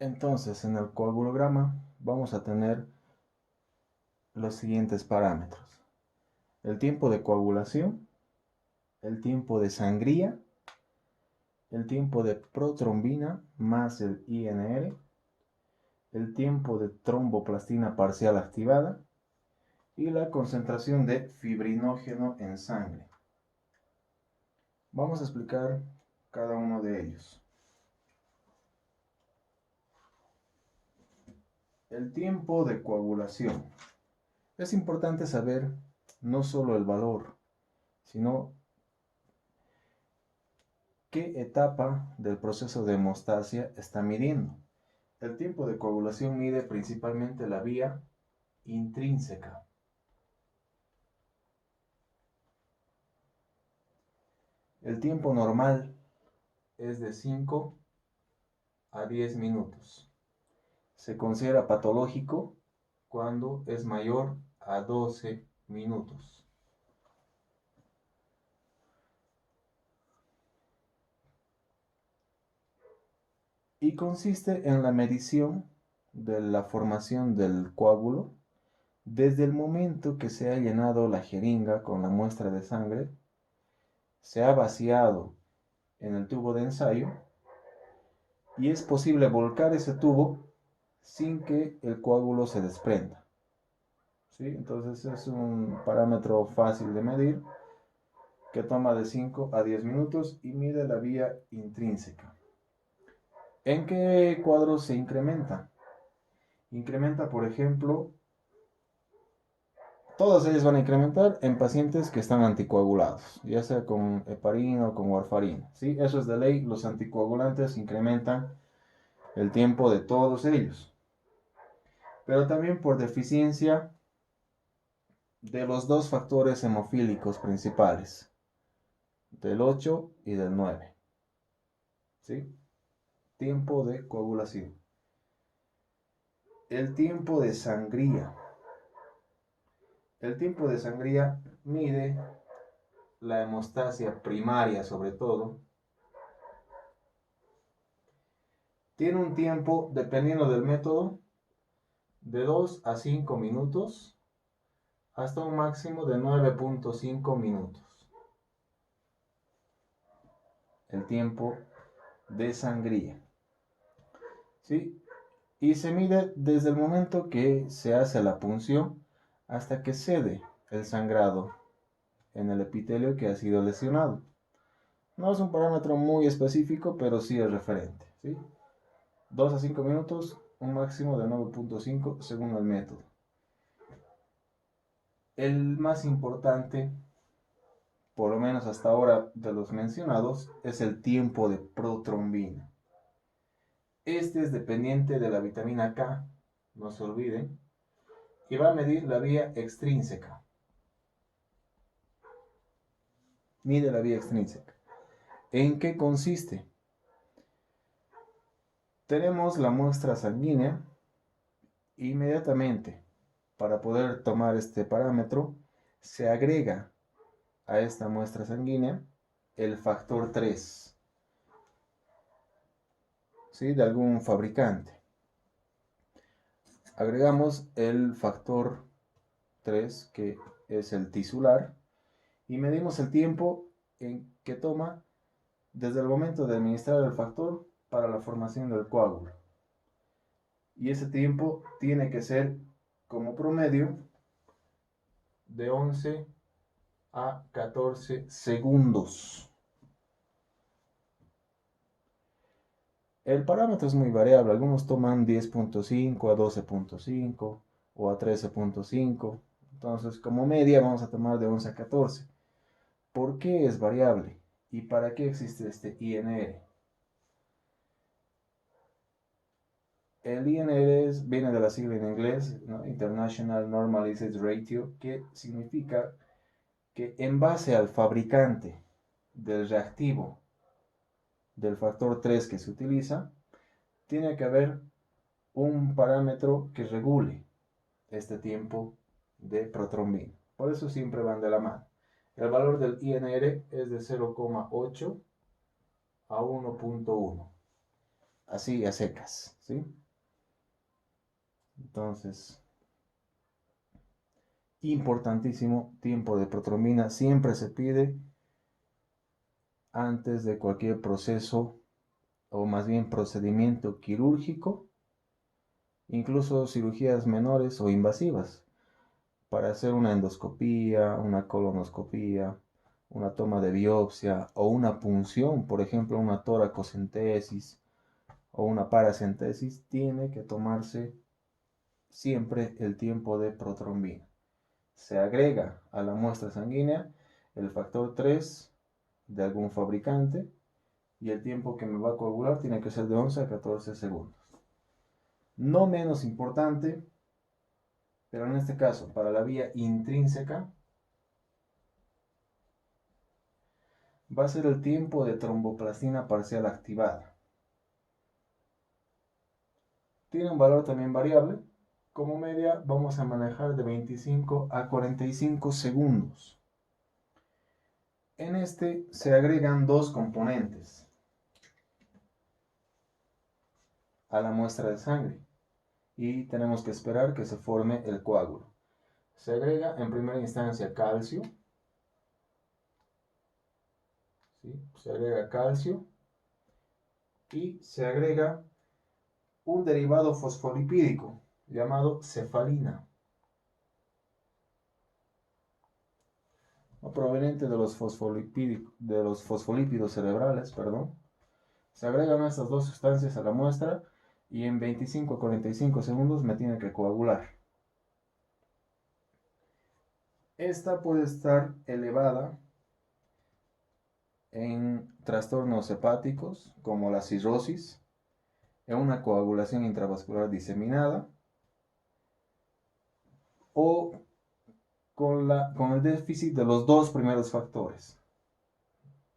Entonces, en el coagulograma vamos a tener los siguientes parámetros: el tiempo de coagulación, el tiempo de sangría, el tiempo de protrombina más el INR, el tiempo de tromboplastina parcial activada y la concentración de fibrinógeno en sangre. Vamos a explicar cada uno de ellos. El tiempo de coagulación. Es importante saber no solo el valor, sino qué etapa del proceso de hemostasia está midiendo. El tiempo de coagulación mide principalmente la vía intrínseca. El tiempo normal es de 5 a 10 minutos. Se considera patológico cuando es mayor a 12 minutos. Y consiste en la medición de la formación del coágulo desde el momento que se ha llenado la jeringa con la muestra de sangre, se ha vaciado en el tubo de ensayo y es posible volcar ese tubo sin que el coágulo se desprenda. ¿Sí? Entonces es un parámetro fácil de medir que toma de 5 a 10 minutos y mide la vía intrínseca. ¿En qué cuadros se incrementa? Incrementa, por ejemplo, todas ellas van a incrementar en pacientes que están anticoagulados, ya sea con heparina o con warfarina. ¿Sí? Eso es de ley, los anticoagulantes incrementan el tiempo de todos ellos. Pero también por deficiencia de los dos factores hemofílicos principales, del 8 y del 9. ¿Sí? Tiempo de coagulación. El tiempo de sangría. El tiempo de sangría mide la hemostasia primaria sobre todo. Tiene un tiempo, dependiendo del método, de 2 a 5 minutos hasta un máximo de 9.5 minutos. El tiempo de sangría. ¿Sí? Y se mide desde el momento que se hace la punción hasta que cede el sangrado en el epitelio que ha sido lesionado. No es un parámetro muy específico, pero sí es referente. ¿Sí? 2 a 5 minutos, un máximo de 9.5 según el método. El más importante, por lo menos hasta ahora de los mencionados, es el tiempo de protrombina. Este es dependiente de la vitamina K, no se olviden, y va a medir la vía extrínseca. Mide la vía extrínseca. ¿En qué consiste? Tenemos la muestra sanguínea. Inmediatamente, para poder tomar este parámetro, se agrega a esta muestra sanguínea el factor 3, ¿sí? De algún fabricante. Agregamos el factor 3, que es el tisular, y medimos el tiempo en que toma desde el momento de administrar el factor para la formación del coágulo. Y ese tiempo tiene que ser como promedio de 11 a 14 segundos. El parámetro es muy variable, algunos toman 10.5 a 12.5 o a 13.5, entonces como media vamos a tomar de 11 a 14. ¿Por qué es variable? ¿Y para qué existe este INR? El INR viene de la sigla en inglés, ¿no? International Normalized Ratio, que significa que en base al fabricante del reactivo del factor 3 que se utiliza, tiene que haber un parámetro que regule este tiempo de protrombina. Por eso siempre van de la mano. El valor del INR es de 0,8 a 1.1. así a secas, ¿sí? Entonces, importantísimo, tiempo de protrombina siempre se pide antes de cualquier proceso o más bien procedimiento quirúrgico, incluso cirugías menores o invasivas, para hacer una endoscopía, una colonoscopía, una toma de biopsia o una punción, por ejemplo, una toracocentesis o una paracentesis, tiene que tomarse siempre el tiempo de protrombina. Se agrega a la muestra sanguínea el factor 3 de algún fabricante y el tiempo que me va a coagular tiene que ser de 11 a 14 segundos. No menos importante, pero en este caso, para la vía intrínseca, va a ser el tiempo de tromboplastina parcial activada. Tiene un valor también variable. Como media vamos a manejar de 25 a 45 segundos. En este se agregan dos componentes a la muestra de sangre y tenemos que esperar que se forme el coágulo. Se agrega en primera instancia calcio, ¿sí? Se agrega calcio y se agrega un derivado fosfolipídico llamado cefalina, proveniente de los fosfolípidos cerebrales, perdón. Se agregan estas dos sustancias a la muestra y en 25 a 45 segundos me tiene que coagular. Esta puede estar elevada en trastornos hepáticos como la cirrosis, en una coagulación intravascular diseminada o con el déficit de los dos primeros factores,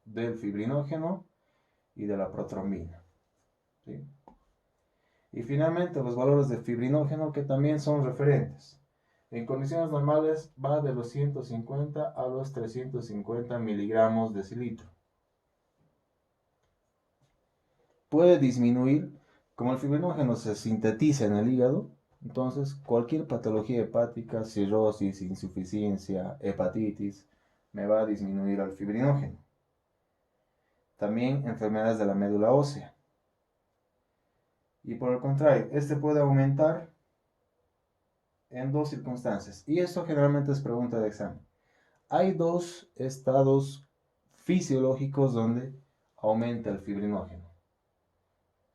del fibrinógeno y de la protrombina, ¿sí? Y finalmente los valores de fibrinógeno que también son referentes. En condiciones normales va de los 150 a los 350 miligramos de cilitro. Puede disminuir, como el fibrinógeno se sintetiza en el hígado, entonces cualquier patología hepática, cirrosis, insuficiencia, hepatitis, me va a disminuir el fibrinógeno. También enfermedades de la médula ósea. Y por el contrario, este puede aumentar en dos circunstancias. Y eso generalmente es pregunta de examen. Hay dos estados fisiológicos donde aumenta el fibrinógeno,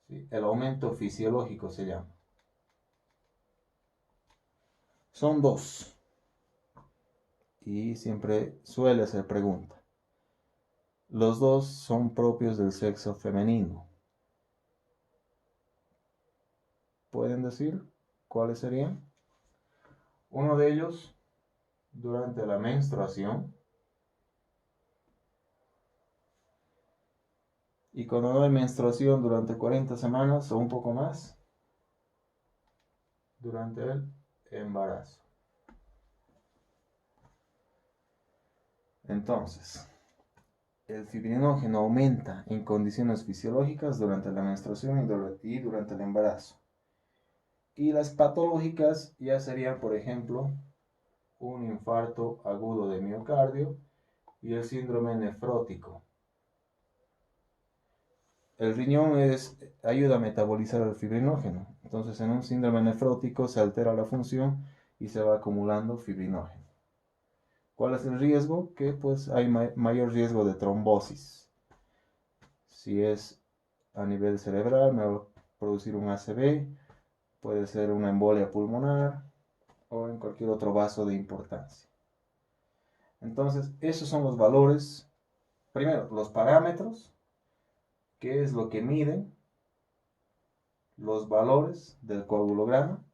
¿sí? El aumento fisiológico se llama. Son dos. Y siempre suele ser pregunta. Los dos son propios del sexo femenino. ¿Pueden decir cuáles serían? Uno de ellos durante la menstruación. Y cuando no hay menstruación durante 40 semanas o un poco más, durante el embarazo. Entonces, el fibrinógeno aumenta en condiciones fisiológicas durante la menstruación y durante el embarazo. Y las patológicas ya serían, por ejemplo, un infarto agudo de miocardio y el síndrome nefrótico. El riñón ayuda a metabolizar el fibrinógeno. Entonces, en un síndrome nefrótico se altera la función y se va acumulando fibrinógeno. ¿Cuál es el riesgo? Que pues hay mayor riesgo de trombosis. Si es a nivel cerebral, me va a producir un ACV, puede ser una embolia pulmonar o en cualquier otro vaso de importancia. Entonces, esos son los valores. Primero, los parámetros, qué es lo que miden, los valores del coagulograma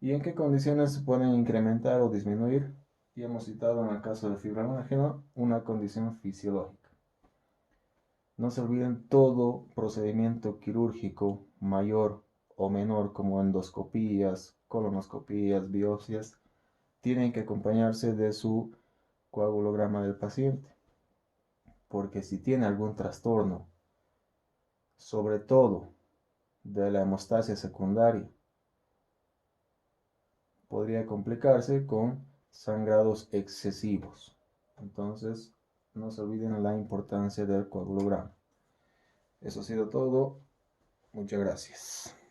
y en qué condiciones se pueden incrementar o disminuir. Y hemos citado en el caso del fibrinógeno una condición fisiológica. No se olviden, todo procedimiento quirúrgico mayor o menor como endoscopías, colonoscopías, biopsias, tienen que acompañarse de su coagulograma del paciente. Porque si tiene algún trastorno, sobre todo de la hemostasia secundaria. Podría complicarse con sangrados excesivos. Entonces, no se olviden la importancia del coagulograma. Eso ha sido todo. Muchas gracias.